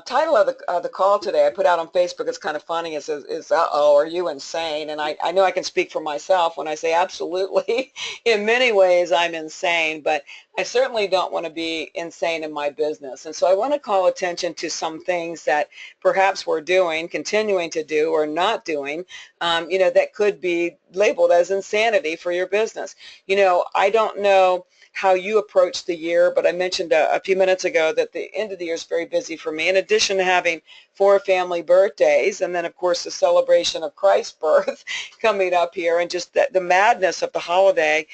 title of the call today I put out on Facebook, it's kind of funny, is uh-oh, are you insane? And I know I can speak for myself when I say absolutely. In many ways I'm insane, but I certainly don't want to be insane in my business. And so I want to call attention to some things that perhaps we're doing, continuing to do, or not doing, that could be labeled as insanity for your business. I don't know how you approach the year, but I mentioned a few minutes ago that the end of the year is very busy for me. In addition to having 4 family birthdays, and then of course the celebration of Christ's birth coming up here, and just the madness of the holiday,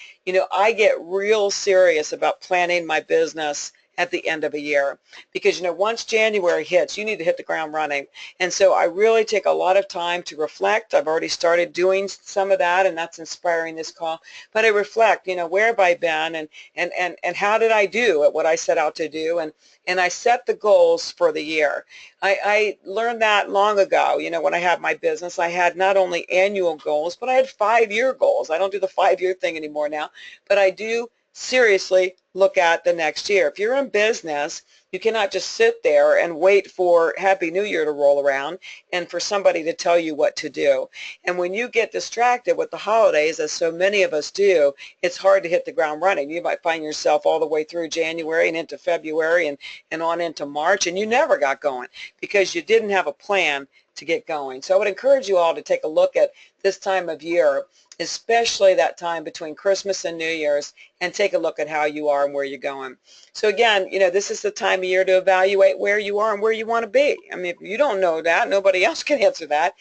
I get real serious about planning my business at the end of a year, because once January hits, you need to hit the ground running. And so I really take a lot of time to reflect. I've already started doing some of that, and that's inspiring this call. But I reflect, where have I been, and how did I do at what I set out to do, and I set the goals for the year. I learned that long ago. When I had my business, I had not only annual goals, but I had 5-year goals. I don't do the 5-year thing anymore now, but I do seriously look at the next year. If you're in business, you cannot just sit there and wait for Happy New Year to roll around and for somebody to tell you what to do. And when you get distracted with the holidays, as so many of us do, it's hard to hit the ground running. You might find yourself all the way through January and into February and on into March, and you never got going because you didn't have a plan to get going. So I would encourage you all to take a look at this time of year, especially that time between Christmas and New Year's, and take a look at how you are and where you're going. So again, this is the time of year to evaluate where you are and where you want to be. I mean, if you don't know that, nobody else can answer that.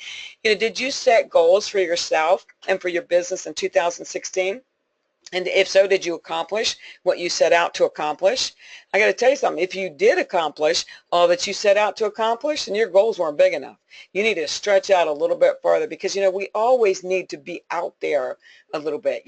Did you set goals for yourself and for your business in 2016? And if so, did you accomplish what you set out to accomplish? I got to tell you something. If you did accomplish all that you set out to accomplish, then your goals weren't big enough. You need to stretch out a little bit further, because, we always need to be out there a little bit,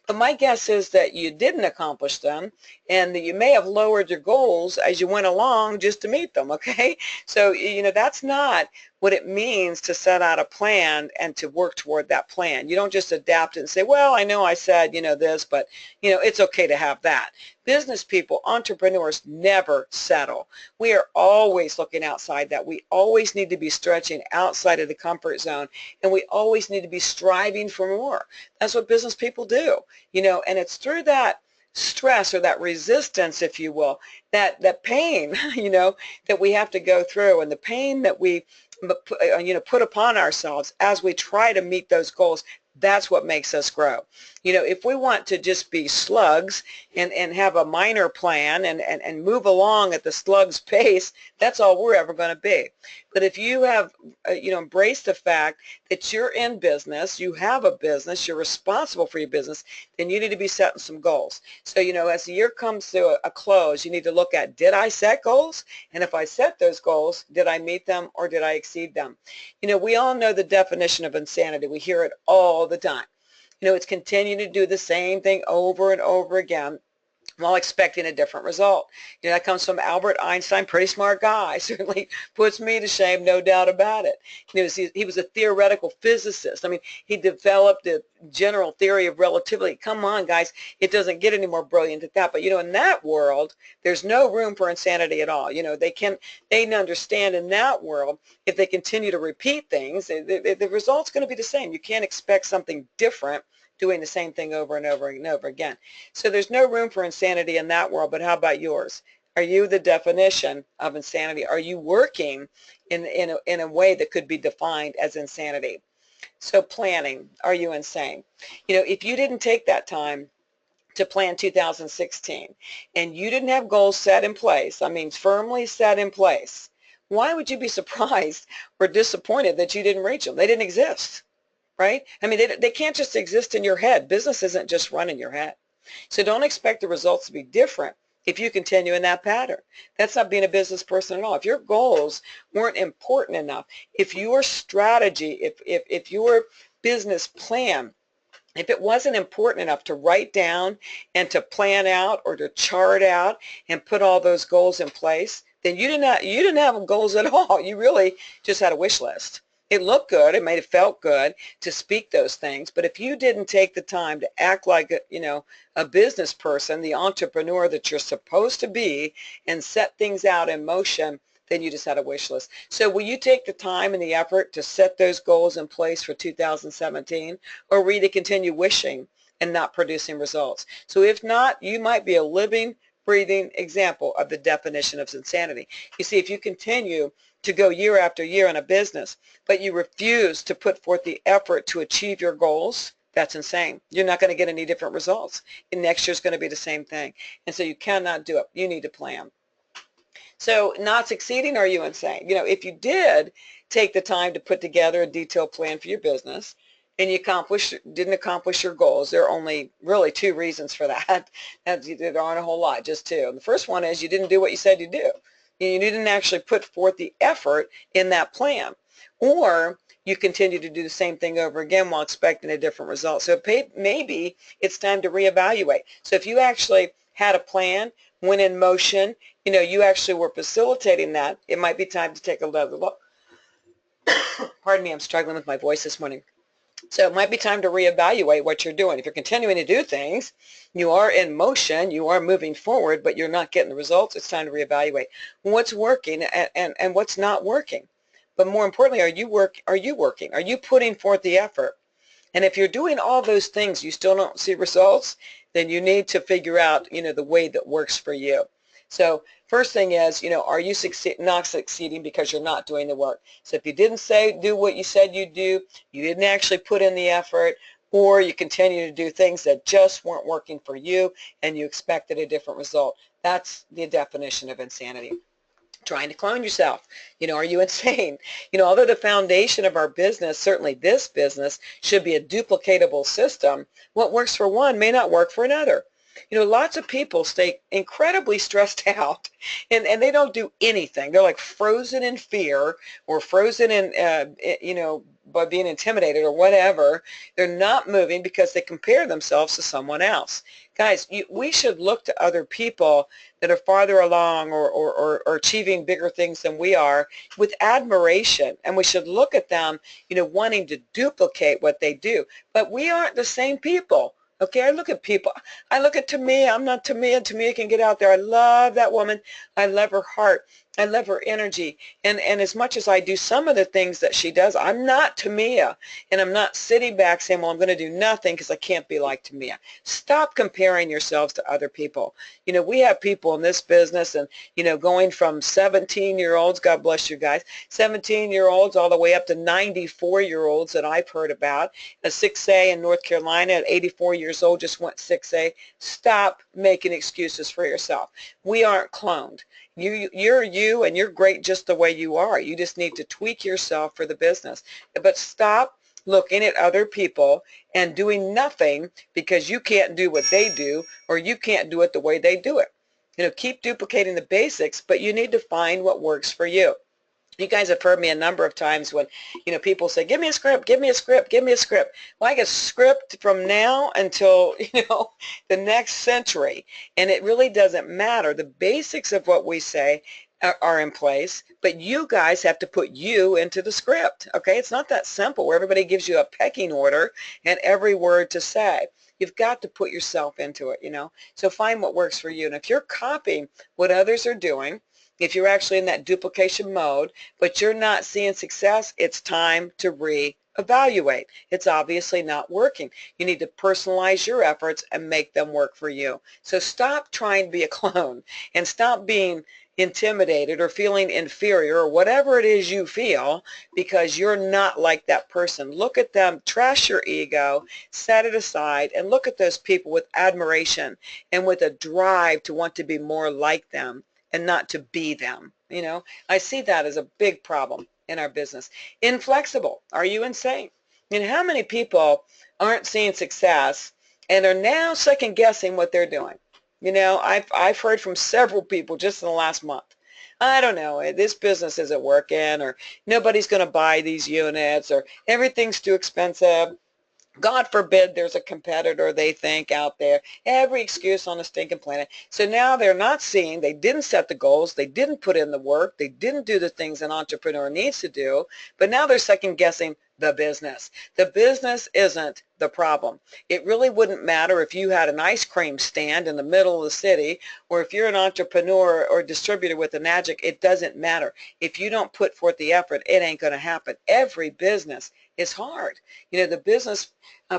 But my guess is that you didn't accomplish them, and that you may have lowered your goals as you went along just to meet them, okay? So, that's not what it means to set out a plan and to work toward that plan. You don't just adapt it and say, well, I know I said, this, but, it's okay to have that. Business people, entrepreneurs, never settle. We are always looking outside that. We always need to be stretching outside of the comfort zone, and we always need to be striving for more. That's what business people do, and it's through that stress, or that resistance, if you will, that pain, that we have to go through, and the pain that we put upon ourselves as we try to meet those goals. That's what makes us grow. If we want to just be slugs and have a minor plan and move along at the slug's pace, that's all we're ever going to be. But if you have, embraced the fact that you're in business, you have a business, you're responsible for your business, then you need to be setting some goals. So, as the year comes to a close, you need to look at, did I set goals? And if I set those goals, did I meet them or did I exceed them? We all know the definition of insanity. We hear it all the time. It's continuing to do the same thing over and over again while expecting a different result. That comes from Albert Einstein, pretty smart guy, certainly puts me to shame, no doubt about it. He was a theoretical physicist. I mean, he developed the general theory of relativity. Come on, guys, it doesn't get any more brilliant than that. But, in that world, there's no room for insanity at all. They understand in that world, if they continue to repeat things, the result's going to be the same. You can't expect something different doing the same thing over and over and over again. So there's no room for insanity in that world, but how about yours? Are you the definition of insanity? Are you working in a way that could be defined as insanity? So planning, are you insane? If you didn't take that time to plan 2016 and you didn't have goals set in place, I mean firmly set in place, why would you be surprised or disappointed that you didn't reach them? They didn't exist. Right? I mean, they can't just exist in your head. Business isn't just run in your head. So don't expect the results to be different if you continue in that pattern. That's not being a business person at all. If your goals weren't important enough, if your strategy, if your business plan, if it wasn't important enough to write down and to plan out or to chart out and put all those goals in place, then you didn't have goals at all. You really just had a wish list. It looked good. It made it felt good to speak those things. But if you didn't take the time to act like, a business person, the entrepreneur that you're supposed to be, and set things out in motion, then you just had a wish list. So will you take the time and the effort to set those goals in place for 2017, or will you continue wishing and not producing results? So if not, you might be a living, breathing example of the definition of insanity. You see, if you continue to go year after year in a business, but you refuse to put forth the effort to achieve your goals, that's insane. You're not going to get any different results. And next year's going to be the same thing. And so you cannot do it. You need to plan. So not succeeding, are you insane? You know, if you did take the time to put together a detailed plan for your business and you didn't accomplish your goals, there are only really two reasons for that. There aren't a whole lot, just two. And the first one is you didn't do what you said you'd do. You didn't actually put forth the effort in that plan. Or you continue to do the same thing over again while expecting a different result. So maybe it's time to reevaluate. So if you actually had a plan, went in motion, you know, you actually were facilitating that, it might be time to take another look. Pardon me, I'm struggling with my voice this morning. So it might be time to reevaluate what you're doing. If you're continuing to do things, you are in motion, you are moving forward, but you're not getting the results, it's time to reevaluate what's working and what's not working. But more importantly, are you working? Are you putting forth the effort? And if you're doing all those things, you still don't see results, then you need to figure out, you know, the way that works for you. So first thing is, you know, are you not succeeding because you're not doing the work? So if you didn't do what you said you'd do, you didn't actually put in the effort, or you continue to do things that just weren't working for you and you expected a different result. That's the definition of insanity. Trying to clone yourself. You know, are you insane? You know, although the foundation of our business, certainly this business, should be a duplicatable system, what works for one may not work for another. You know, lots of people stay incredibly stressed out and they don't do anything. They're like frozen in fear or frozen in, you know, by being intimidated or whatever. They're not moving because they compare themselves to someone else. Guys, we should look to other people that are farther along or achieving bigger things than we are with admiration, and we should look at them, you know, wanting to duplicate what they do. But we aren't the same people. Okay, I look at people. I look at Tamia. I'm not Tamia. Tamia can get out there. I love that woman. I love her heart. I love her energy. And as much as I do some of the things that she does, I'm not Tamia. And I'm not sitting back saying, well, I'm going to do nothing because I can't be like Tamia. Stop comparing yourselves to other people. You know, we have people in this business and, you know, going from 17-year-olds, God bless you guys, 17-year-olds all the way up to 94-year-olds that I've heard about. A 6A in North Carolina at 84 years old just went 6A. Stop making excuses for yourself. We aren't cloned. You're you, and you're great just the way you are. You just need to tweak yourself for the business. But stop looking at other people and doing nothing because you can't do what they do or you can't do it the way they do it. You know, keep duplicating the basics, but you need to find what works for you. You guys have heard me a number of times when, you know, people say, give me a script, give me a script, give me a script. Well, I get a script from now until, you know, the next century. And it really doesn't matter. The basics of what we say are in place, but you guys have to put you into the script. Okay, it's not that simple where everybody gives you a pecking order and every word to say. You've got to put yourself into it, you know. So find what works for you. And if you're copying what others are doing, if you're actually in that duplication mode, but you're not seeing success, it's time to reevaluate. It's obviously not working. You need to personalize your efforts and make them work for you. So stop trying to be a clone and stop being intimidated or feeling inferior or whatever it is you feel because you're not like that person. Look at them, trash your ego, set it aside, and look at those people with admiration and with a drive to want to be more like them and not to be them. You know, I see that as a big problem in our business. Inflexible. Are you insane? You know, how many people aren't seeing success and are now second guessing what they're doing? You know, I've heard from several people just in the last month. I don't know, this business isn't working, or nobody's going to buy these units, or everything's too expensive. God forbid there's a competitor they think out there. Every excuse on the stinking planet. So now they're not seeing, they didn't set the goals, they didn't put in the work, they didn't do the things an entrepreneur needs to do, but now they're second guessing the business. The business isn't the problem. It really wouldn't matter if you had an ice cream stand in the middle of the city, or if you're an entrepreneur or distributor with a magic. It doesn't matter. If you don't put forth the effort, it ain't going to happen. Every business is hard. The business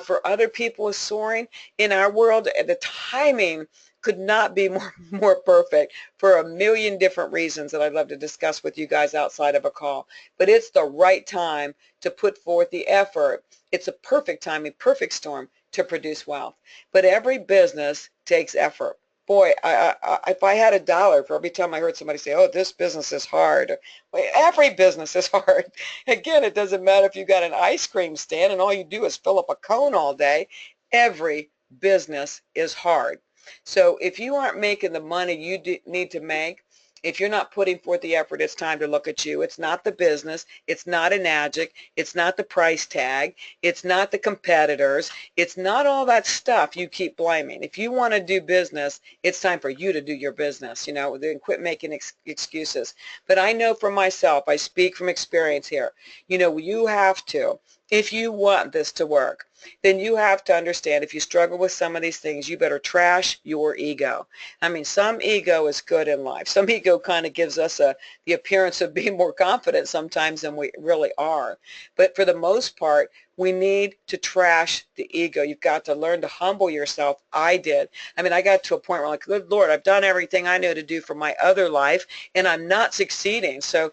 for other people is soaring. In our world, the timing could not be more perfect for a million different reasons that I'd love to discuss with you guys outside of a call. But it's the right time to put forth the effort. It's a perfect timing, perfect storm to produce wealth. But every business takes effort. Boy, if I had $1 for every time I heard somebody say, oh, this business is hard. Well, every business is hard. Again, it doesn't matter if you got an ice cream stand and all you do is fill up a cone all day. Every business is hard. So if you aren't making the money you need to make, if you're not putting forth the effort, it's time to look at you. It's not the business. It's not an adjunct. It's not the price tag. It's not the competitors. It's not all that stuff you keep blaming. If you want to do business, it's time for you to do your business, then quit making excuses. But I know for myself, I speak from experience here, you have to, if you want this to work, then you have to understand if you struggle with some of these things, you better trash your ego. I mean, some ego is good in life. Some ego kind of gives us the appearance of being more confident sometimes than we really are. But for the most part, we need to trash the ego. You've got to learn to humble yourself. I did. I mean, I got to a point where I'm like, good Lord, I've done everything I knew to do for my other life, and I'm not succeeding. So,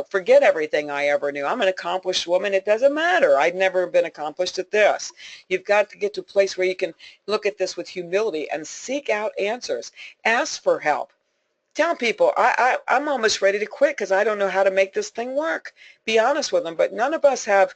forget everything I ever knew. I'm an accomplished woman. It doesn't matter. I'd never been accomplished at this. You've got to get to a place where you can look at this with humility and seek out answers. Ask for help. Tell people, I'm almost ready to quit because I don't know how to make this thing work. Be honest with them. But none of us have,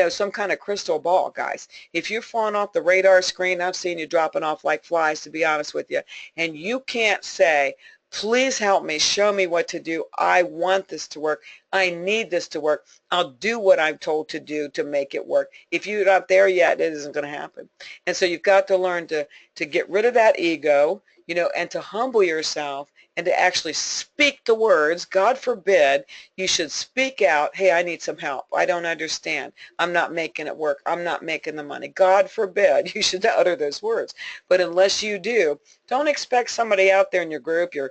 some kind of crystal ball, guys. If you're falling off the radar screen, I've seen you dropping off like flies, to be honest with you. And you can't say, please help me, show me what to do. I want this to work. I need this to work. I'll do what I'm told to do to make it work. If you're not there yet, it isn't going to happen. And so you've got to learn to get rid of that ego, and to humble yourself and to actually speak the words. God forbid you should speak out, hey, I need some help. I don't understand. I'm not making it work. I'm not making the money. God forbid you should utter those words. But unless you do, don't expect somebody out there in your group, your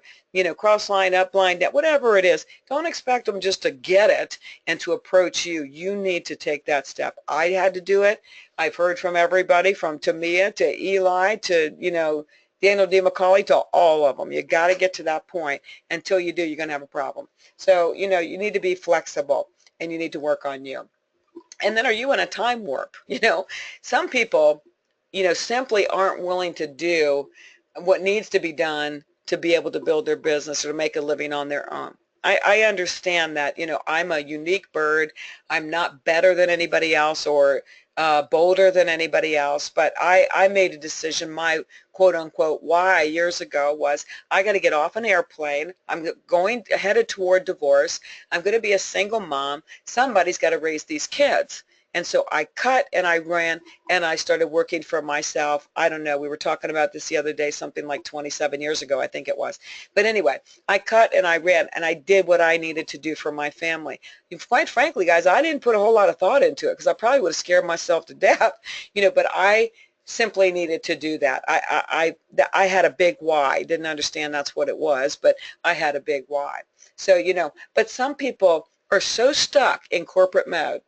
cross line, up line, down, whatever it is, don't expect them just to get it and to approach you. You need to take that step. I had to do it. I've heard from everybody, from Tamia to Eli to, Daniel D. McCauley, to all of them. You got to get to that point. Until you do, you're going to have a problem. So, you need to be flexible, and you need to work on you. And then, are you in a time warp? Some people, simply aren't willing to do what needs to be done to be able to build their business or to make a living on their own. I understand that, I'm a unique bird. I'm not better than anybody else or bolder than anybody else, but I made a decision. My quote-unquote why years ago was, I got to get off an airplane. I'm headed toward divorce. I'm going to be a single mom. Somebody's got to raise these kids. And so I cut and I ran and I started working for myself. I don't know, we were talking about this the other day, something like 27 years ago, I think it was. But anyway, I cut and I ran and I did what I needed to do for my family. And quite frankly, guys, I didn't put a whole lot of thought into it because I probably would have scared myself to death, but I simply needed to do that. I had a big why. Didn't understand that's what it was, but I had a big why. So, but some people are so stuck in corporate mode,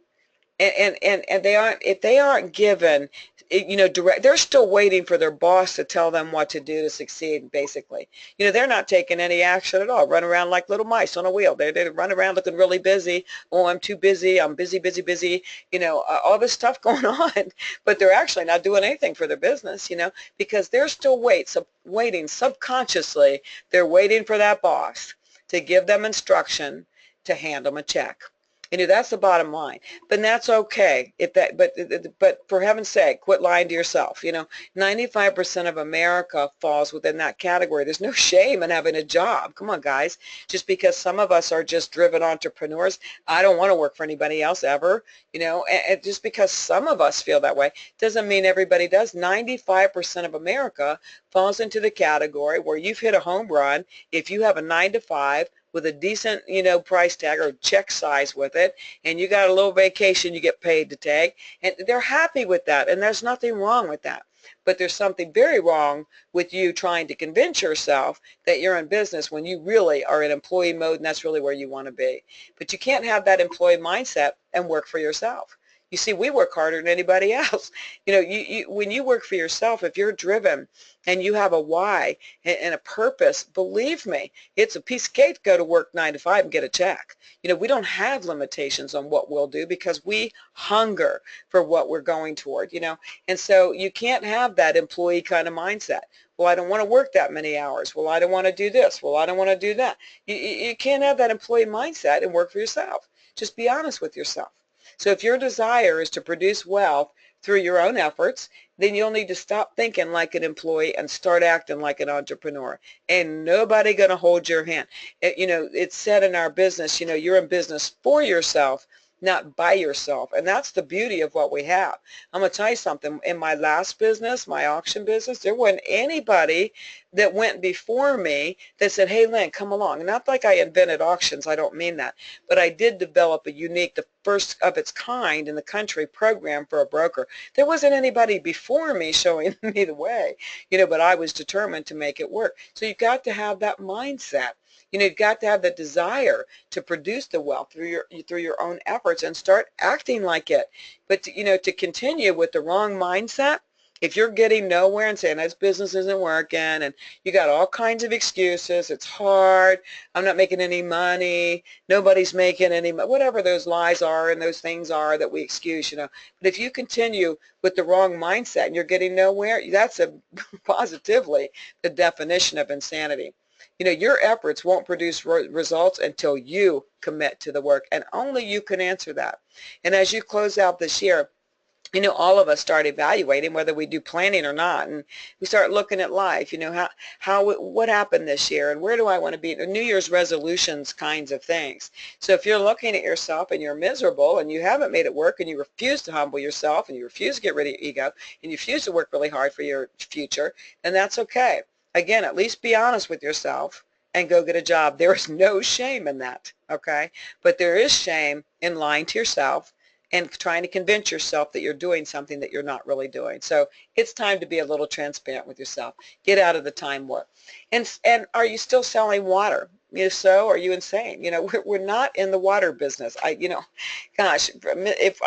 and they aren't, if they aren't given, direct, they're still waiting for their boss to tell them what to do to succeed, basically. They're not taking any action at all, run around like little mice on a wheel. They run around looking really busy. Oh, I'm too busy. I'm busy, busy, busy. All this stuff going on, but they're actually not doing anything for their business, because they're still waiting subconsciously. They're waiting for that boss to give them instruction to hand them a check. That's the bottom line. But that's okay. But for heaven's sake, quit lying to yourself. 95% of America falls within that category. There's no shame in having a job. Come on, guys. Just because some of us are just driven entrepreneurs, I don't want to work for anybody else ever. And just because some of us feel that way doesn't mean everybody does. 95% of America falls into the category where you've hit a home run if you have a 9 to 5, with a decent, price tag or check size with it, and you got a little vacation you get paid to take, and they're happy with that, and there's nothing wrong with that. But there's something very wrong with you trying to convince yourself that you're in business when you really are in employee mode, and that's really where you want to be. But you can't have that employee mindset and work for yourself. You see, we work harder than anybody else. When you work for yourself, if you're driven and you have a why and a purpose, believe me, it's a piece of cake to go to work 9 to 5 and get a check. We don't have limitations on what we'll do because we hunger for what we're going toward, and so you can't have that employee kind of mindset. Well, I don't want to work that many hours. Well, I don't want to do this. Well, I don't want to do that. You can't have that employee mindset and work for yourself. Just be honest with yourself. So if your desire is to produce wealth through your own efforts, then you'll need to stop thinking like an employee and start acting like an entrepreneur. And nobody going to hold your hand. It's said in our business, you're in business for yourself, not by yourself. And that's the beauty of what we have. I'm going to tell you something. In my last business, my auction business, there wasn't anybody that went before me that said, hey, Lynn, come along. And not like I invented auctions. I don't mean that. But I did develop a unique, the first of its kind in the country program for a broker. There wasn't anybody before me showing me the way, but I was determined to make it work. So you've got to have that mindset. You've got to have the desire to produce the wealth through your own efforts and start acting like it. But to continue with the wrong mindset, if you're getting nowhere and saying this business isn't working and you got all kinds of excuses, it's hard, I'm not making any money, nobody's making any money, whatever those lies are and those things are that we excuse, But if you continue with the wrong mindset and you're getting nowhere, that's positively the definition of insanity. Your efforts won't produce results until you commit to the work, and only you can answer that. And as you close out this year, all of us start evaluating whether we do planning or not, and we start looking at life, what happened this year and where do I want to be, New Year's resolutions kinds of things. So if you're looking at yourself and you're miserable and you haven't made it work and you refuse to humble yourself and you refuse to get rid of your ego and you refuse to work really hard for your future, then that's okay. Again, at least be honest with yourself and go get a job. There is no shame in that, okay? But there is shame in lying to yourself and trying to convince yourself that you're doing something that you're not really doing. So it's time to be a little transparent with yourself. Get out of the time warp. And are you still selling water? If so, are you insane? We're not in the water business. Gosh,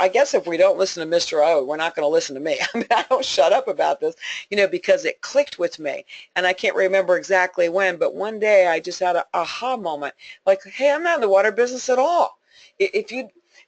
I guess if we don't listen to Mr. O, we're not going to listen to me. I don't shut up about this, because it clicked with me. And I can't remember exactly when, but one day I just had an aha moment. Like, hey, I'm not in the water business at all.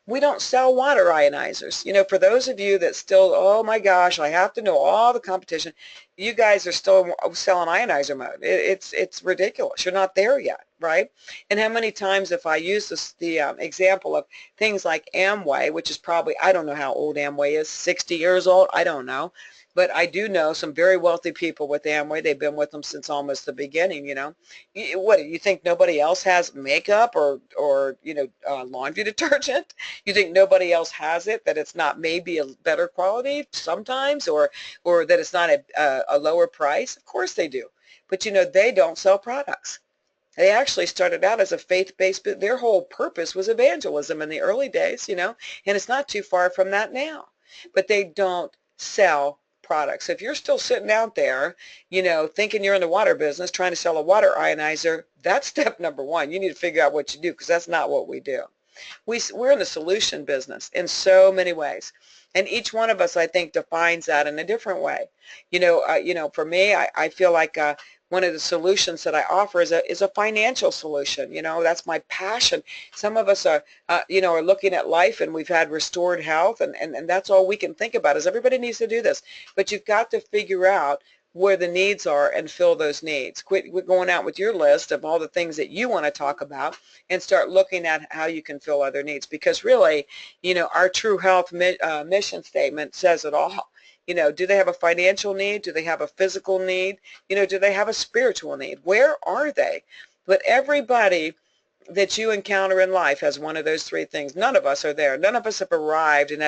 We don't sell water ionizers. For those of you that still, oh my gosh, I have to know all the competition, you guys are still selling ionizer mode. It's ridiculous. You're not there yet, right? And how many times if I use the example of things like Amway, which is probably, I don't know how old Amway is, 60 years old, I don't know. But I do know some very wealthy people with Amway. They've been with them since almost the beginning, What, do you think nobody else has makeup or laundry detergent? You think nobody else has it, that it's not maybe a better quality sometimes, or that it's not a lower price? Of course they do. But, they don't sell products. They actually started out as a faith-based, but their whole purpose was evangelism in the early days, and it's not too far from that now. But they don't sell products. So if you're still sitting out there, thinking you're in the water business, trying to sell a water ionizer, that's step number one. You need to figure out what you do, because that's not what we do. We're in the solution business in so many ways. And each one of us, I think, defines that in a different way. For me, I feel like one of the solutions that I offer is a financial solution. That's my passion. Some of us are looking at life and we've had restored health, and that's all we can think about is everybody needs to do this. But you've got to figure out where the needs are and fill those needs. Quit going out with your list of all the things that you want to talk about and start looking at how you can fill other needs. Because really, our True Health mission statement says it all. Do they have a financial need? Do they have a physical need? Do they have a spiritual need? Where are they? But everybody that you encounter in life has one of those three things. None of us are there. None of us have arrived and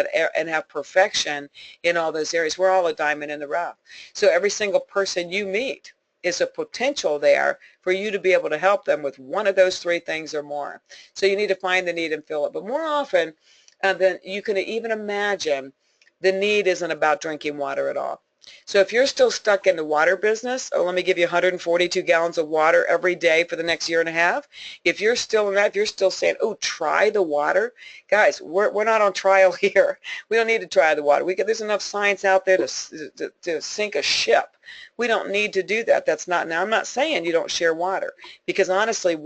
have perfection in all those areas. We're all a diamond in the rough. So every single person you meet is a potential there for you to be able to help them with one of those three things or more. So you need to find the need and fill it. But more often than you can even imagine, the need isn't about drinking water at all. So if you're still stuck in the water business, oh, let me give you 142 gallons of water every day for the next year and a half. If you're still in that, if you're still saying, oh, try the water, guys, we're not on trial here. We don't need to try the water. There's enough science out there to sink a ship. We don't need to do that. That's not, now I'm not saying you don't share water, because honestly,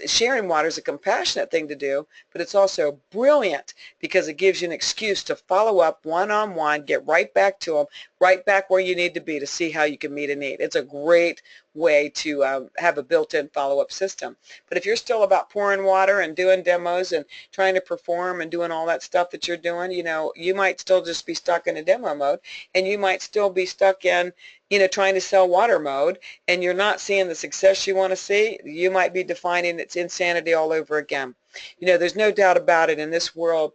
sharing water is a compassionate thing to do, but it's also brilliant because it gives you an excuse to follow up one-on-one, get right back to them, right back where you need to be to see how you can meet a need. It's a great way to have a built-in follow-up system. But if you're still about pouring water and doing demos and trying to perform and doing all that stuff that you're doing, you might still just be stuck in a demo mode, and you might still be stuck in trying to sell water mode, and you're not seeing the success you want to see. You might be defining it's insanity all over again. There's no doubt about it in this world.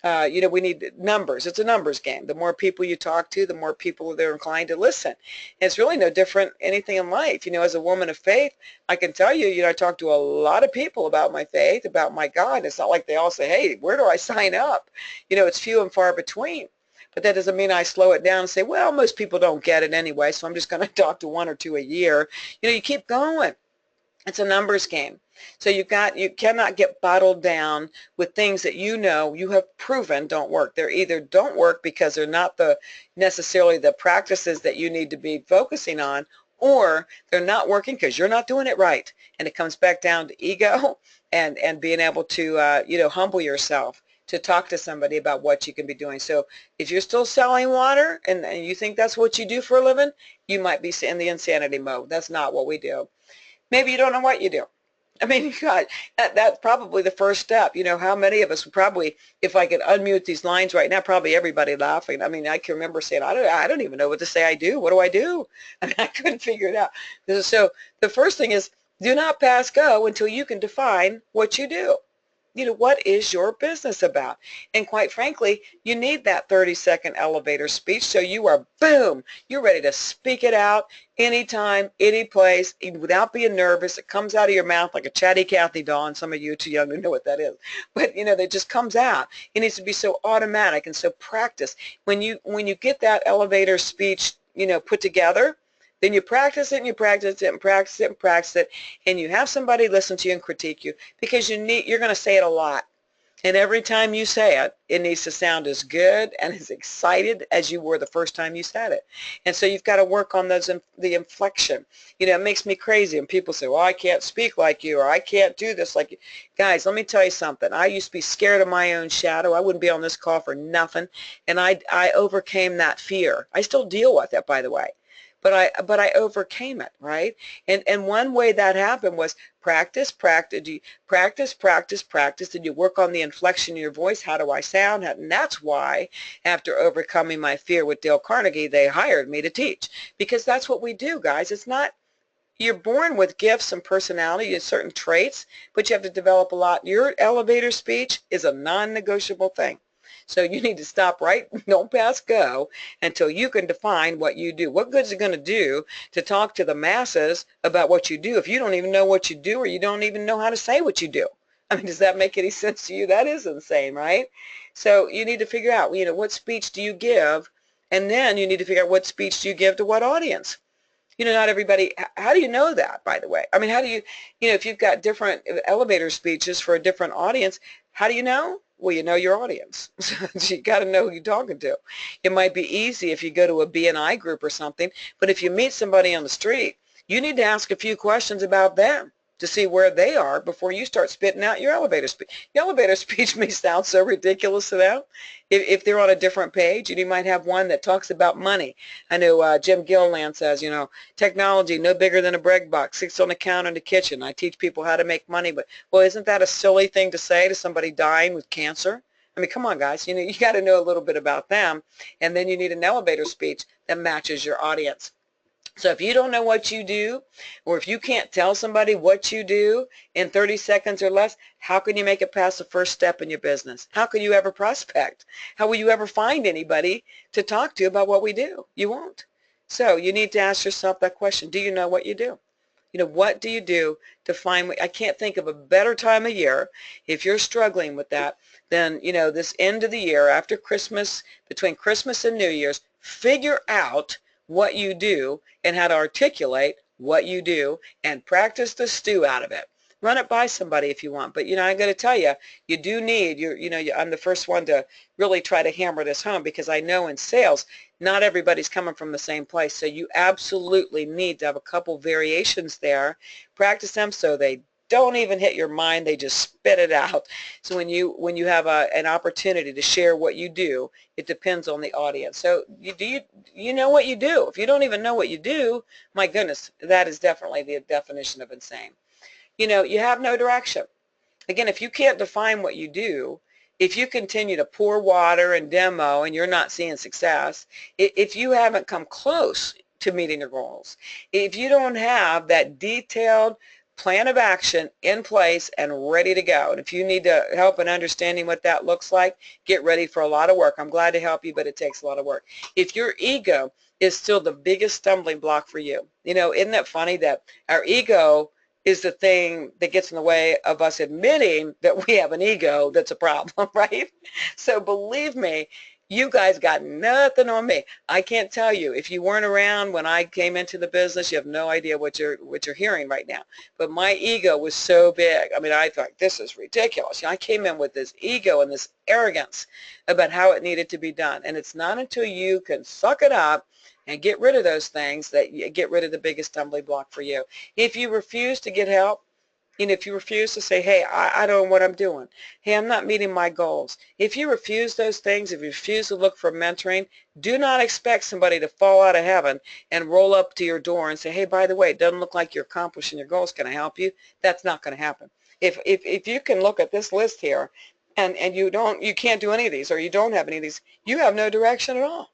We need numbers. It's a numbers game. The more people you talk to, the more people they're inclined to listen. And it's really no different anything in life. As a woman of faith, I can tell you, I talk to a lot of people about my faith, about my God. It's not like they all say, hey, where do I sign up? It's few and far between. But that doesn't mean I slow it down and say, well, most people don't get it anyway, so I'm just going to talk to one or two a year. You keep going. It's a numbers game. So you cannot get bottled down with things that you have proven don't work. They're either don't work because they're not necessarily the practices that you need to be focusing on, or they're not working because you're not doing it right. And it comes back down to ego and being able to humble yourself to talk to somebody about what you can be doing. So if you're still selling water and you think that's what you do for a living, you might be in the insanity mode. That's not what we do. Maybe you don't know what you do. I mean, God, that's probably the first step. How many of us would probably, if I could unmute these lines right now, probably everybody laughing. I mean, I can remember saying, I don't even know what to say I do. What do I do? I mean, I couldn't figure it out. So the first thing is, do not pass go until you can define what you do. What is your business about? And quite frankly, you need that 30-second elevator speech so you are, boom, you're ready to speak it out anytime, any place, without being nervous. It comes out of your mouth like a chatty Cathy doll, and some of you are too young to know what that is. But, it just comes out. It needs to be so automatic and so practiced. When you get that elevator speech, put together, then you practice it and you practice it and practice it and practice it, and you have somebody listen to you and critique you, because you're going to say it a lot. And every time you say it, it needs to sound as good and as excited as you were the first time you said it. And so you've got to work on the inflection. It makes me crazy when people say, well, I can't speak like you, or I can't do this like you. Guys, let me tell you something. I used to be scared of my own shadow. I wouldn't be on this call for nothing. And I overcame that fear. I still deal with it, by the way. But I overcame it, right? And one way that happened was practice, and you work on the inflection in your voice. How do I sound? And that's why, after overcoming my fear with Dale Carnegie, they hired me to teach. Because that's what we do, guys. It's not, you're born with gifts and personality and certain traits, but you have to develop a lot. Your elevator speech is a non-negotiable thing. So you need to stop right, don't pass go, until you can define what you do. What good is it going to do to talk to the masses about what you do if you don't even know what you do, or you don't even know how to say what you do? I mean, does that make any sense to you? That is insane, right? So you need to figure out, what speech do you give, and then you need to figure out what speech do you give to what audience. Not everybody, how do you know that, by the way? I mean, how do you, if you've got different elevator speeches for a different audience, how do you know? Well, you know your audience. So you got to know who you're talking to. It might be easy if you go to a BNI group or something, but if you meet somebody on the street, you need to ask a few questions about them to see where they are before you start spitting out your elevator speech. Your elevator speech may sound so ridiculous to them if they're on a different page, and you might have one that talks about money. I know Jim Gilliland says, technology no bigger than a bread box, sits on the counter in the kitchen. I teach people how to make money, but, well, isn't that a silly thing to say to somebody dying with cancer? I mean, come on, guys. You got to know a little bit about them, and then you need an elevator speech that matches your audience. So if you don't know what you do, or if you can't tell somebody what you do in 30 seconds or less, how can you make it past the first step in your business? How can you ever prospect? How will you ever find anybody to talk to about what we do? You won't. So you need to ask yourself that question. Do you know what you do? You know, what do you do to find, I can't think of a better time of year if you're struggling with that than, you know, this end of the year after Christmas, between Christmas and New Year's, figure out what you do and how to articulate what you do and practice the stew out of it. Run it by somebody if you want, but you know, I'm going to tell you, you do need, I'm the first one to really try to hammer this home because I know in sales, not everybody's coming from the same place, so you absolutely need to have a couple variations there. Practice them so they don't even hit your mind, they just spit it out. So when you have an opportunity to share what you do, it depends on the audience. So you know what you do? If you don't even know what you do, my goodness, that is definitely the definition of insane. You know, you have no direction. Again, if you can't define what you do, if you continue to pour water and demo and you're not seeing success, if you haven't come close to meeting your goals, if you don't have that detailed plan of action in place and ready to go, and if you need to help in understanding what that looks like, get ready for a lot of work. I'm glad to help you, but it takes a lot of work. If your ego is still the biggest stumbling block for you, you know, isn't that funny that our ego is the thing that gets in the way of us admitting that we have an ego that's a problem, right? So believe me, you guys got nothing on me. I can't tell you. If you weren't around when I came into the business, you have no idea what you're hearing right now. But my ego was so big. I mean, I thought, this is ridiculous. You know, I came in with this ego and this arrogance about how it needed to be done. And it's not until you can suck it up and get rid of those things that you get rid of the biggest stumbling block for you. If you refuse to get help, and if you refuse to say, hey, I don't know what I'm doing, hey, I'm not meeting my goals, if you refuse those things, if you refuse to look for mentoring, do not expect somebody to fall out of heaven and roll up to your door and say, hey, by the way, it doesn't look like you're accomplishing your goals. Can I help you? That's not going to happen. If you can look at this list here and you can't do any of these, or you don't have any of these, you have no direction at all.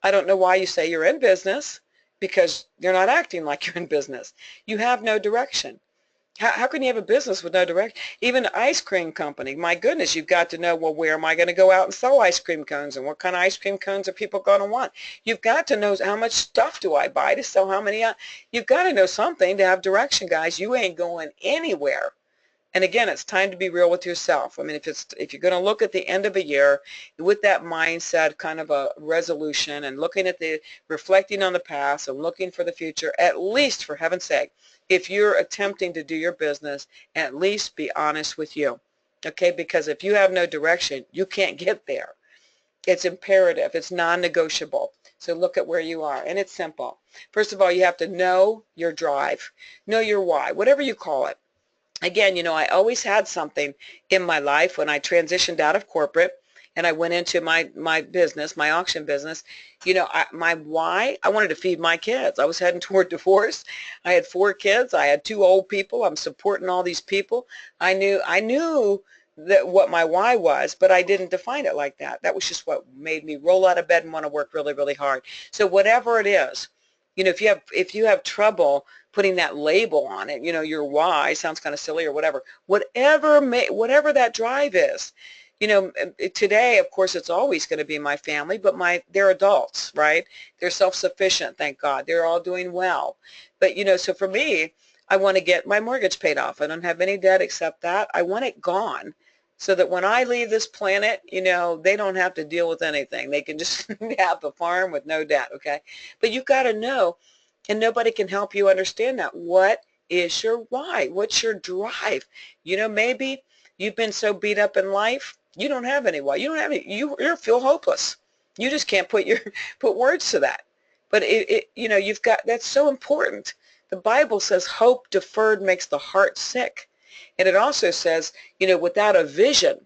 I don't know why you say you're in business, because you're not acting like you're in business. You have no direction. How can you have a business with no direction? Even an ice cream company, my goodness, you've got to know, well, where am I going to go out and sell ice cream cones, and what kind of ice cream cones are people going to want? You've got to know how much stuff do I buy to sell how many. You've got to know something to have direction, guys. You ain't going anywhere. And again, it's time to be real with yourself. I mean, if you're going to look at the end of a year with that mindset, kind of a resolution, and looking at reflecting on the past and looking for the future, at least, for heaven's sake, if you're attempting to do your business, at least be honest with you, okay? Because if you have no direction, you can't get there. It's imperative. It's non-negotiable. So look at where you are, and it's simple. First of all, you have to know your drive, know your why, whatever you call it. Again, you know, I always had something in my life when I transitioned out of corporate and I went into my business, my auction business. You know, my why, I wanted to feed my kids. I was heading toward divorce. I had 4 kids. I had 2 old people. I'm supporting all these people. I knew that what my why was, but I didn't define it like that. That was just what made me roll out of bed and want to work really, really hard. So whatever it is, you know, if you have trouble putting that label on it, you know, your why sounds kind of silly or whatever, whatever that drive is, you know, today, of course, it's always going to be my family, but they're adults, right? They're self-sufficient, thank God. They're all doing well. But, you know, so for me, I want to get my mortgage paid off. I don't have any debt except that. I want it gone so that when I leave this planet, you know, they don't have to deal with anything. They can just have a farm with no debt, okay? But you've got to know, and nobody can help you understand that. What is your why? What's your drive? You know, maybe you've been so beat up in life, you don't have any why. You don't have any, you feel hopeless. You just can't put words to that. But you know, that's so important. The Bible says hope deferred makes the heart sick. And it also says, you know, without a vision,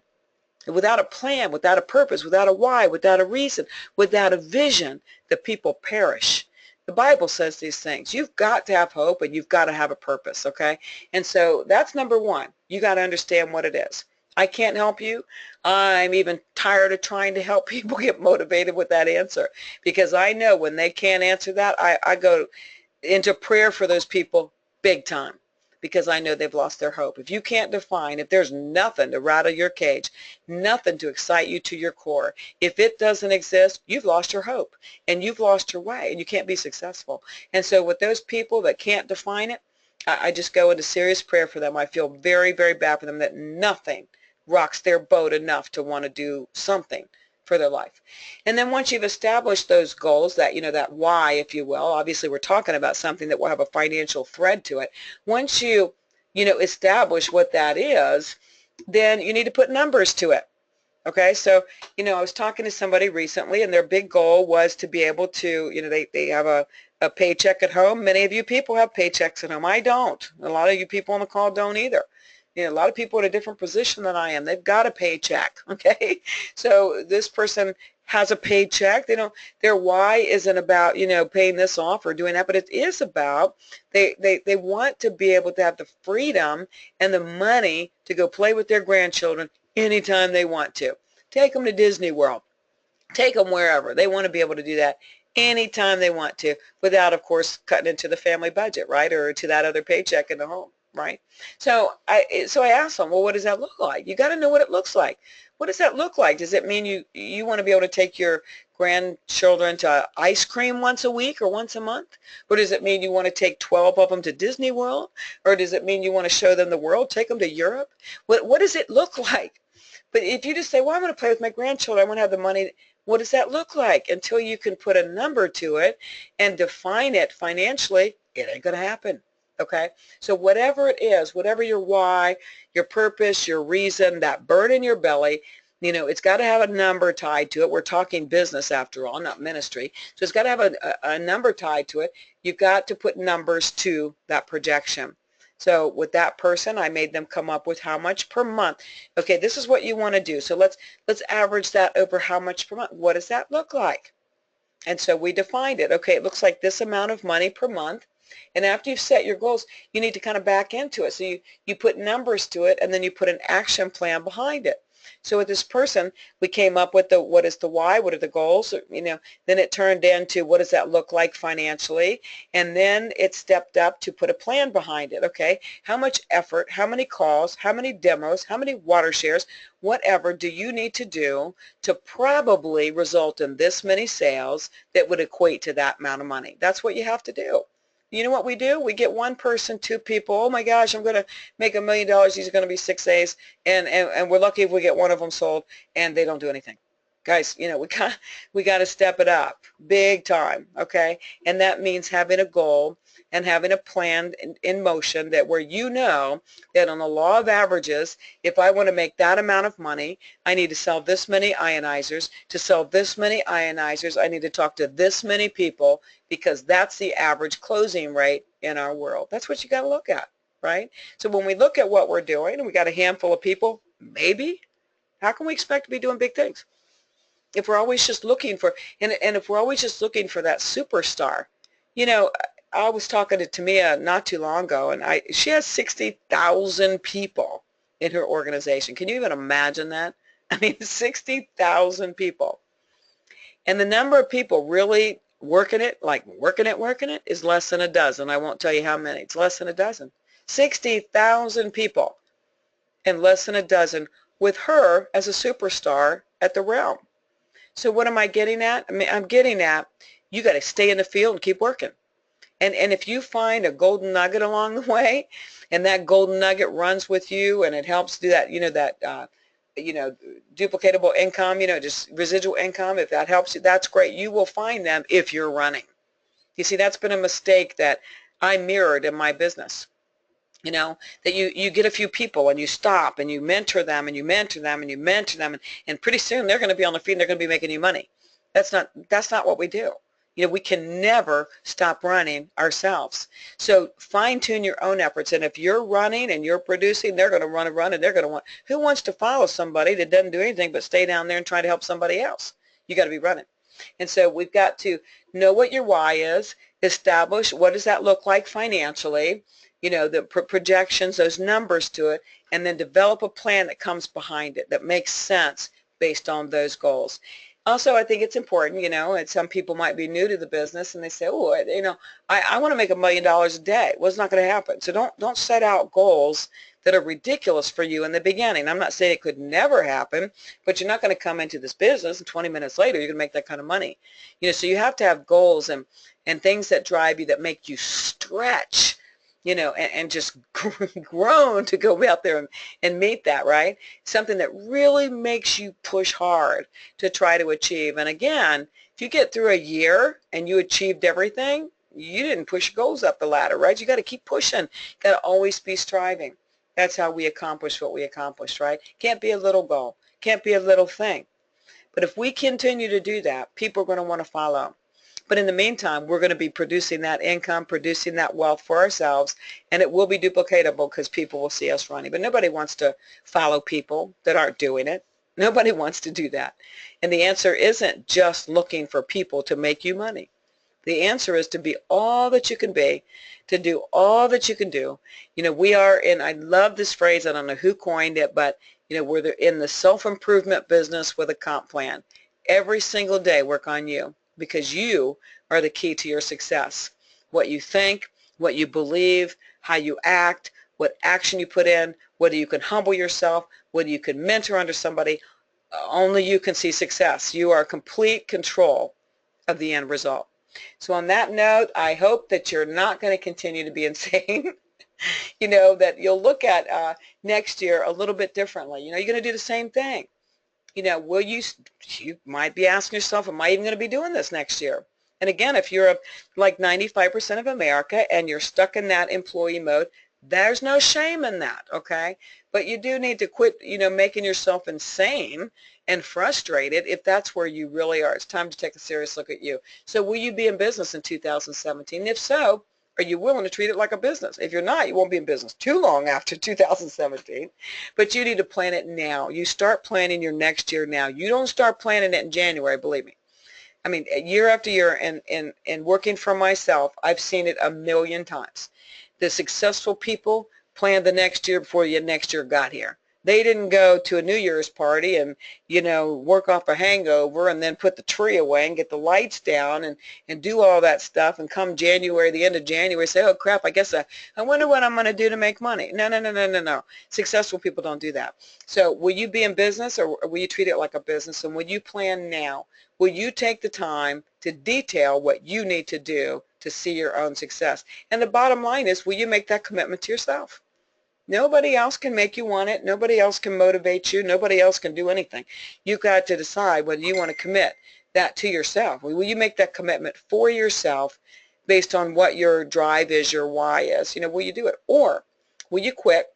without a plan, without a purpose, without a why, without a reason, without a vision, the people perish. The Bible says these things. You've got to have hope and you've got to have a purpose, okay? And so that's number one. You got to understand what it is. I can't help you. I'm even tired of trying to help people get motivated with that answer, because I know when they can't answer that, I go into prayer for those people big time, because I know they've lost their hope. If you can't define, if there's nothing to rattle your cage, nothing to excite you to your core, if it doesn't exist, you've lost your hope and you've lost your way and you can't be successful. And so with those people that can't define it, I just go into serious prayer for them. I feel very, very bad for them that nothing rocks their boat enough to want to do something for their life. And then once you've established those goals, that, that why, if you will, obviously we're talking about something that will have a financial thread to it. Once you, establish what that is, then you need to put numbers to it. Okay, so, I was talking to somebody recently and their big goal was to be able to, they have a paycheck at home. Many of you people have paychecks at home. I don't. A lot of you people on the call don't either. A lot of people in a different position than I am. They've got a paycheck, okay? So this person has a paycheck. Their why isn't about, paying this off or doing that, but it is about they want to be able to have the freedom and the money to go play with their grandchildren anytime they want to. Take them to Disney World. Take them wherever. They want to be able to do that anytime they want to without, of course, cutting into the family budget, right, or to that other paycheck in the home. Right? So I asked them, well, what does that look like? You got to know what it looks like. What does that look like? Does it mean you want to be able to take your grandchildren to ice cream once a week or once a month? Or does it mean you want to take 12 of them to Disney World? Or does it mean you want to show them the world, take them to Europe? What does it look like? But if you just say, well, I want to play with my grandchildren, I want to have the money, what does that look like? Until you can put a number to it and define it financially, it ain't going to happen. Okay, so whatever it is, whatever your why, your purpose, your reason, that burn in your belly, it's got to have a number tied to it. We're talking business after all, not ministry. So it's got to have a number tied to it. You've got to put numbers to that projection. So with that person, I made them come up with how much per month. Okay, this is what you want to do. So let's average that over how much per month. What does that look like? And so we defined it. Okay, it looks like this amount of money per month. And after you've set your goals, you need to kind of back into it. So you put numbers to it, and then you put an action plan behind it. So with this person, we came up with what is the why, what are the goals, then it turned into what does that look like financially, and then it stepped up to put a plan behind it. Okay, how much effort, how many calls, how many demos, how many water shares, whatever do you need to do to probably result in this many sales that would equate to that amount of money. That's what you have to do. You know what we do? We get one person, two people, oh my gosh, I'm going to make $1 million, these are going to be 6 A's, and we're lucky if we get one of them sold, and they don't do anything. Guys, we got to step it up big time, okay? And that means having a goal and having a plan in motion that where that on the law of averages, if I want to make that amount of money, I need to sell this many ionizers. To sell this many ionizers, I need to talk to this many people because that's the average closing rate in our world. That's what you got to look at, right? So when we look at what we're doing and we got a handful of people, maybe, how can we expect to be doing big things? If we're always just looking for, and if we're always just looking for that superstar, I was talking to Tamia not too long ago, and she has 60,000 people in her organization. Can you even imagine that? I mean, 60,000 people. And the number of people really working it, is less than a dozen. I won't tell you how many. It's less than a dozen. 60,000 people and less than a dozen with her as a superstar at the realm. So what am I getting at? I mean, I'm getting at you got to stay in the field and keep working. And if you find a golden nugget along the way, and that golden nugget runs with you, and it helps do that, duplicatable income, just residual income, if that helps you, that's great. You will find them if you're running. You see, that's been a mistake that I mirrored in my business. That you get a few people and you stop and you mentor them and you mentor them and you mentor them, and pretty soon they're going to be on their feet and they're going to be making you money. That's not what we do. We can never stop running ourselves. So fine-tune your own efforts, and if you're running and you're producing, they're going to run and they're going to want. Who wants to follow somebody that doesn't do anything but stay down there and try to help somebody else? You got to be running. And so we've got to know what your why is, establish what does that look like financially, the projections, those numbers to it, and then develop a plan that comes behind it that makes sense based on those goals. Also, I think it's important, and some people might be new to the business and they say, oh, I want to make $1 million a day. Well, it's not going to happen. So don't set out goals that are ridiculous for you in the beginning. I'm not saying it could never happen, but you're not going to come into this business and 20 minutes later you're going to make that kind of money. So you have to have goals and things that drive you, that make you stretch, and just groan to go out there and meet that, right? Something that really makes you push hard to try to achieve. And again, if you get through a year and you achieved everything, you didn't push your goals up the ladder, right? You got to keep pushing. You got to always be striving. That's how we accomplish what we accomplish, right? Can't be a little goal. Can't be a little thing. But if we continue to do that, people are going to want to follow. But in the meantime, we're going to be producing that income, producing that wealth for ourselves, and it will be duplicatable because people will see us running. But nobody wants to follow people that aren't doing it. Nobody wants to do that. And the answer isn't just looking for people to make you money. The answer is to be all that you can be, to do all that you can do. We are in, I love this phrase, I don't know who coined it, but we're in the self-improvement business with a comp plan. Every single day work on you, because you are the key to your success. What you think, what you believe, how you act, what action you put in, whether you can humble yourself, whether you can mentor under somebody, only you can see success. You are complete control of the end result. So on that note, I hope that you're not going to continue to be insane. That you'll look at next year a little bit differently. You're going to do the same thing. Will you might be asking yourself, am I even going to be doing this next year? And again, if you're like 95% of America and you're stuck in that employee mode, there's no shame in that, okay? But you do need to quit, making yourself insane and frustrated if that's where you really are. It's time to take a serious look at you. So will you be in business in 2017? If so, are you willing to treat it like a business? If you're not, you won't be in business too long after 2017. But you need to plan it now. You start planning your next year now. You don't start planning it in January, believe me. I mean, year after year, and working for myself, I've seen it a million times. The successful people planned the next year before the next year got here. They didn't go to a New Year's party and, work off a hangover and then put the tree away and get the lights down and do all that stuff and come January, the end of January, say, oh crap, I wonder what I'm going to do to make money. No, no, no, no, no, no. Successful people don't do that. So will you be in business, or will you treat it like a business? And will you plan now? Will you take the time to detail what you need to do to see your own success? And the bottom line is, will you make that commitment to yourself? Nobody else can make you want it. Nobody else can motivate you. Nobody else can do anything. You've got to decide whether you want to commit that to yourself. Will you make that commitment for yourself based on what your drive is, your why is? Will you do it? Or will you quit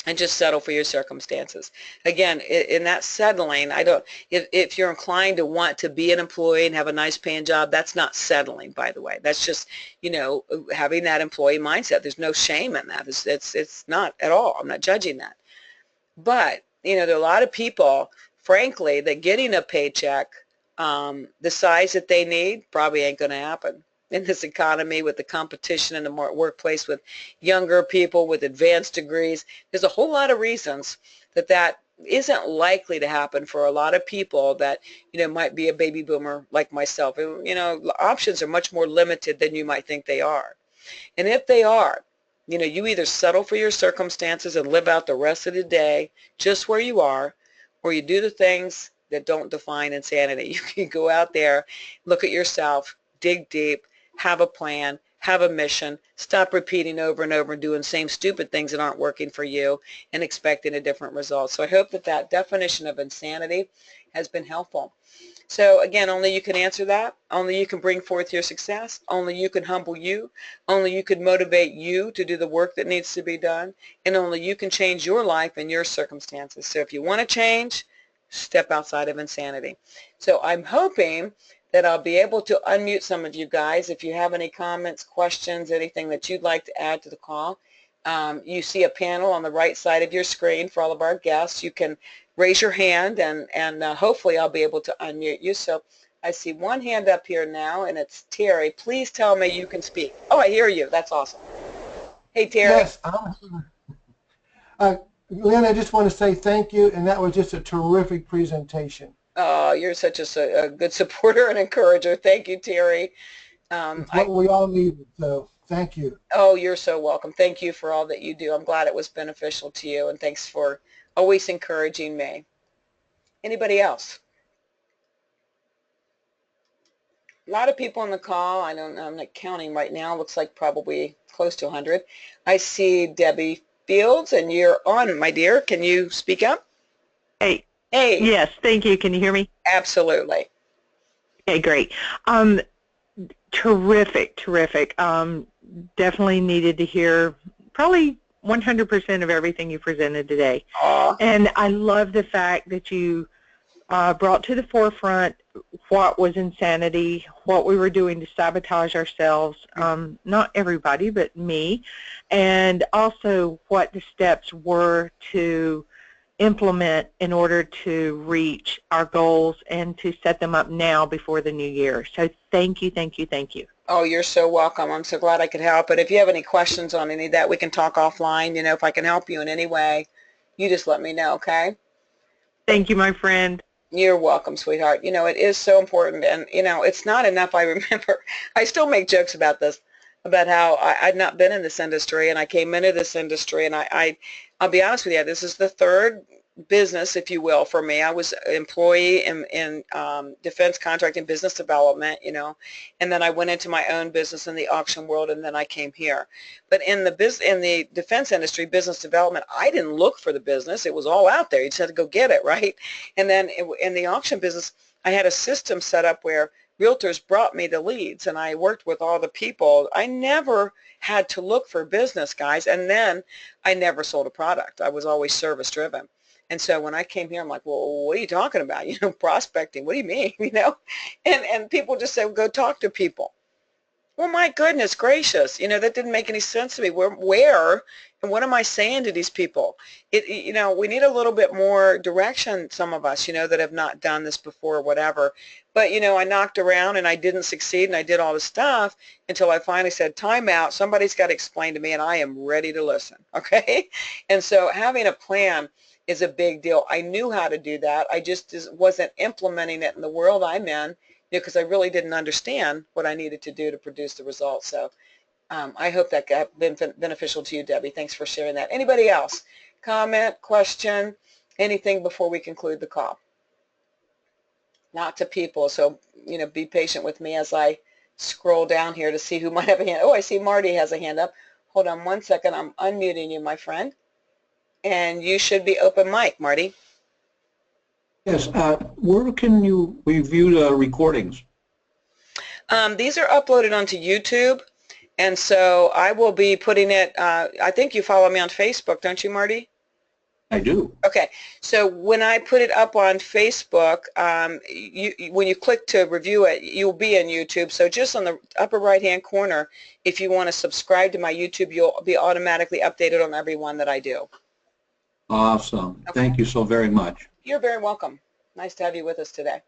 and just settle for your circumstances? Again, in that settling, if you're inclined to want to be an employee and have a nice paying job, that's not settling, by the way. That's just, having that employee mindset. There's no shame in that. It's not at all. I'm not judging that. But, there are a lot of people, frankly, that getting a paycheck the size that they need probably ain't going to happen in this economy, with the competition in the workplace with younger people with advanced degrees. There's a whole lot of reasons that isn't likely to happen for a lot of people that, might be a baby boomer like myself. Options are much more limited than you might think they are. And if they are, you either settle for your circumstances and live out the rest of the day just where you are, or you do the things that don't define insanity. You can go out there, look at yourself, dig deep, have a plan, have a mission, stop repeating over and over and doing the same stupid things that aren't working for you and expecting a different result. So I hope that definition of insanity has been helpful. So again, only you can answer that. Only you can bring forth your success. Only you can humble you. Only you can motivate you to do the work that needs to be done. And only you can change your life and your circumstances. So if you want to change, step outside of insanity. So I'm hoping that I'll be able to unmute some of you guys. If you have any comments, questions, anything that you'd like to add to the call, you see a panel on the right side of your screen for all of our guests. You can raise your hand, and hopefully I'll be able to unmute you. So I see one hand up here now, and it's Terry. Please tell me you can speak. Oh, I hear you. That's awesome. Hey, Terry. Yes, Lynn, I just want to say thank you, and that was just a terrific presentation. Oh, you're such a good supporter and encourager. Thank you, Terry. It's what we all need. So thank you. Oh, you're so welcome. Thank you for all that you do. I'm glad it was beneficial to you, and thanks for always encouraging me. Anybody else? A lot of people on the call. I don't know. I'm not counting right now. Looks like probably close to 100. I see Debbie Fields, and you're on, my dear. Can you speak up? Hey, Hey, yes, thank you. Can you hear me? absolutely. Okay, great. Terrific, terrific. Definitely needed to hear probably 100% of everything you presented today. Aw. And I love the fact that you brought to the forefront what was insanity, what we were doing to sabotage ourselves, not everybody, but me, and also what the steps were to implement in order to reach our goals and to set them up now before the new year. So thank you, thank you, thank you. Oh, you're so welcome. I'm so glad I could help. But if you have any questions on any of that, we can talk offline. You know, if I can help you in any way, you just let me know, okay? Thank you, my friend. You're welcome, sweetheart. You know, it is so important. And, you know, it's not enough. I remember, I still make jokes about this, about how I'd not been in this industry, and I came into this industry, and I'll be honest with you, this is the third business, if you will, for me. I was an employee in defense contracting business development, you know, and then I went into my own business in the auction world, and then I came here. But in the defense industry, business development, I didn't look for the business. It was all out there. You just had to go get it, right? And then in the auction business, I had a system set up where realtors brought me the leads, and I worked with all the people. I never had to look for business, guys, and then I never sold a product. I was always service driven. And so when I came here, I'm like, well, what are you talking about? You know, prospecting, what do you mean? You know, and people just say, well, go talk to people. Well, my goodness gracious, you know, that didn't make any sense to me. Where and what am I saying to these people? You know, we need a little bit more direction, some of us, you know, that have not done this before or whatever. But, you know, I knocked around and I didn't succeed, and I did all this stuff until I finally said, time out, somebody's got to explain to me, and I am ready to listen, okay? And so having a plan is a big deal. I knew how to do that. I just wasn't implementing it in the world I'm in, you know, because I really didn't understand what I needed to do to produce the results. So I hope that got been beneficial to you, Debbie. Thanks for sharing that. Anybody else? Comment, question, anything before we conclude the call? Lots of people, so, you know, be patient with me as I scroll down here to see who might have a hand. Oh, I see Marty has a hand up. Hold on one second. I'm unmuting you, my friend. And you should be open mic, Marty. Yes, where can you review the recordings? These are uploaded onto YouTube, and so I will be putting it, I think you follow me on Facebook, don't you, Marty? I do. Okay, so when I put it up on Facebook, when you click to review it, you'll be in YouTube. So just on the upper right-hand corner, if you want to subscribe to my YouTube, you'll be automatically updated on every one that I do. Awesome. Okay. Thank you so very much. You're very welcome. Nice to have you with us today.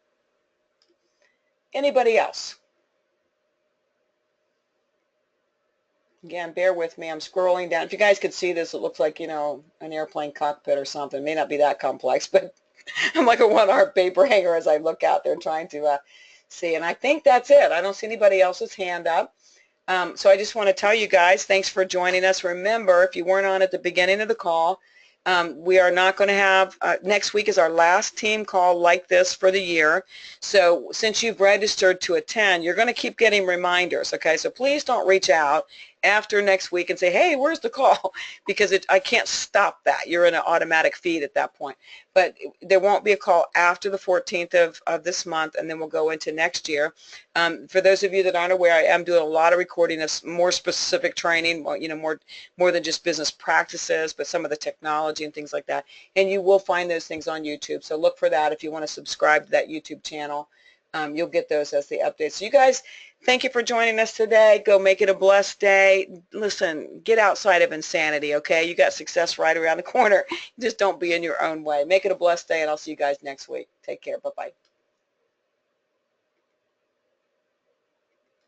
Anybody else? Again, bear with me. I'm scrolling down. If you guys could see this, it looks like, you know, an airplane cockpit or something. It may not be that complex, but I'm like a one-armed paper hanger as I look out there trying to see. And I think that's it. I don't see anybody else's hand up. So I just want to tell you guys, thanks for joining us. Remember, if you weren't on at the beginning of the call, we are not going to have, next week is our last team call like this for the year. So since you've registered to attend, you're going to keep getting reminders, okay? So please don't reach out after next week and say, hey, where's the call? Because I can't stop that. You're in an automatic feed at that point. But there won't be a call after the 14th of this month, and then we'll go into next year. For those of you that aren't aware, I am doing a lot of recording of more specific training, you know, more than just business practices, but some of the technology and things like that. And you will find those things on YouTube. So look for that if you want to subscribe to that YouTube channel. You'll get those as the updates. So you guys, thank you for joining us today. Go make it a blessed day. Listen, get outside of insanity, okay? You got success right around the corner. Just don't be in your own way. Make it a blessed day, and I'll see you guys next week. Take care. Bye-bye.